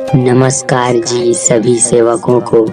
नमस्कार जी सभी सेवकों को।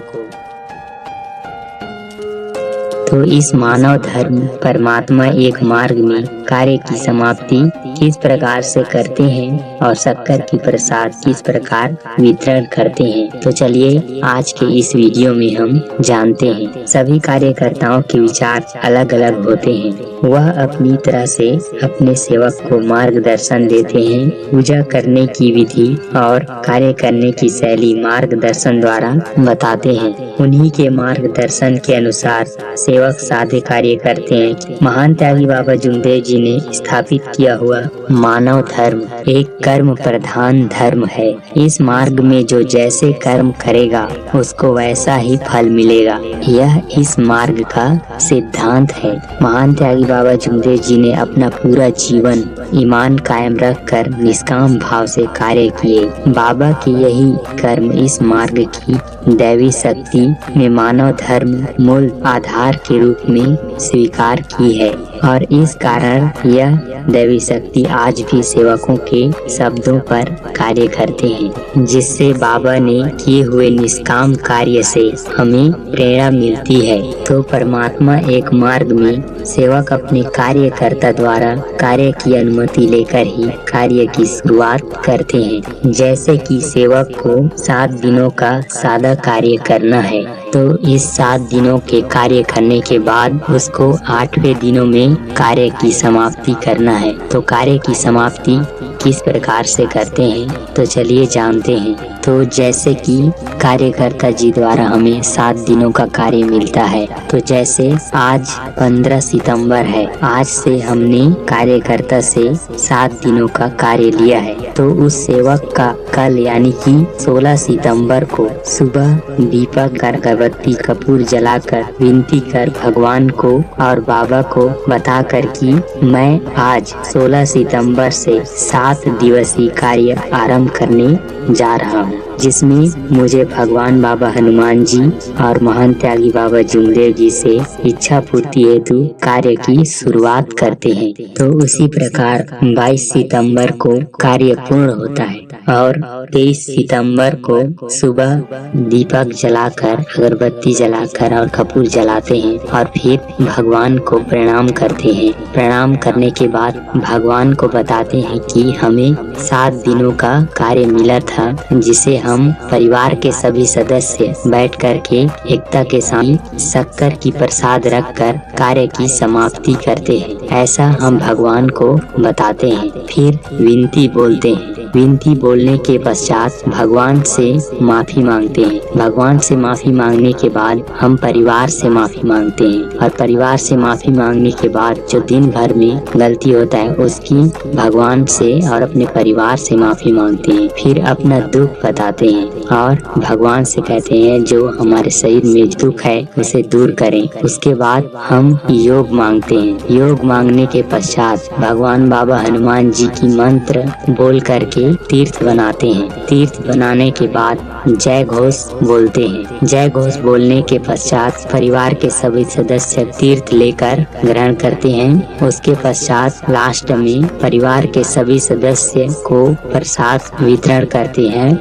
तो इस मानव धर्म परमात्मा एक मार्ग में कार्य की समाप्ति किस प्रकार से करते हैं और शक्कर की प्रसाद किस प्रकार वितरण करते हैं, तो चलिए आज के इस वीडियो में हम जानते हैं। सभी कार्यकर्ताओं के विचार अलग अलग होते हैं। वह अपनी तरह से अपने सेवक को मार्गदर्शन देते हैं। पूजा करने की विधि और कार्य करने की शैली मार्गदर्शन द्वारा बताते हैं। उन्हीं के मार्गदर्शन के अनुसार सेवक साधे कार्य करते हैं। महान त्यागी बाबा जुमदेव जी ने स्थापित किया हुआ मानव धर्म एक कर्म प्रधान धर्म है। इस मार्ग में जो जैसे कर्म करेगा उसको वैसा ही फल मिलेगा। यह इस मार्ग का सिद्धांत है। महान त्यागी बाबा जुमदेव जी ने अपना पूरा जीवन ईमान कायम रखकर निष्काम भाव से कार्य किए। बाबा के यही कर्म इस मार्ग की दैवी शक्ति ने मानव धर्म मूल आधार के रूप में स्वीकार की है और इस कारण यह दैवी शक्ति आज भी सेवकों के शब्दों पर कार्य करते हैं, जिससे बाबा ने किए हुए निष्काम कार्य से हमें प्रेरणा मिलती है। तो परमात्मा एक मार्ग में सेवक अपने कार्यकर्ता द्वारा कार्य की अनुमति लेकर ही कार्य की शुरुआत करते हैं। जैसे कि सेवक को 7 दिनों का सादा कार्य करना है, तो इस 7 दिनों के कार्य करने के बाद उसको 8वें दिनों में कार्य की समाप्ति करना है। तो कार्य की समाप्ति किस प्रकार से करते हैं, तो चलिए जानते हैं। तो जैसे कि कार्यकर्ता जी द्वारा हमें 7 दिनों का कार्य मिलता है, तो जैसे आज 15 सितंबर है, आज से हमने कार्यकर्ता से 7 दिनों का कार्य लिया है। तो उस सेवक का कल यानी कि 16 सितंबर को सुबह दीपक अगरबत्ती कपूर जलाकर विनती कर भगवान को और बाबा को बताकर कि मैं आज 16 सितंबर से 7 दिवसीय कार्य आरंभ करने जा रहा हूँ, जिसमें मुझे भगवान बाबा हनुमान जी और महान त्यागी बाबा जुमदेव जी से इच्छा पूर्ति हेतु कार्य की शुरुआत करते हैं। तो उसी प्रकार 22 सितंबर को कार्य पूर्ण होता है और 23 सितंबर को सुबह दीपक जलाकर अगरबत्ती जलाकर और कपूर जलाते हैं और फिर भगवान को प्रणाम करते हैं। प्रणाम करने के बाद भगवान को बताते हैं कि हमें 7 दिनों का कार्य मिला था, जिसे हम परिवार के सभी सदस्य बैठ कर के एकता के साथ शक्कर की प्रसाद रखकर कार्य की समाप्ति करते हैं। ऐसा हम भगवान को बताते हैं। फिर विनती बोलते हैं। विनती बोलने के पश्चात भगवान से माफी मांगते हैं। भगवान से माफी मांगने के बाद हम परिवार से माफी मांगते हैं और परिवार से माफी मांगने के बाद जो दिन भर में गलती होता है उसकी भगवान से और अपने परिवार से माफी मांगते हैं। फिर अपना दुख बताते हैं और भगवान से कहते हैं जो हमारे शरीर में दुख है उसे दूर करें। उसके बाद हम योग मांगते हैं। योग मांगने के पश्चात भगवान बाबा हनुमान जी की मंत्र बोल करके तीर्थ बनाते हैं। तीर्थ बनाने के बाद जय घोष बोलते हैं। जय घोष बोलने के पश्चात परिवार के सभी सदस्य तीर्थ लेकर ग्रहण करते हैं। उसके पश्चात लास्ट में परिवार के सभी सदस्य को प्रसाद वितरण करते हैं।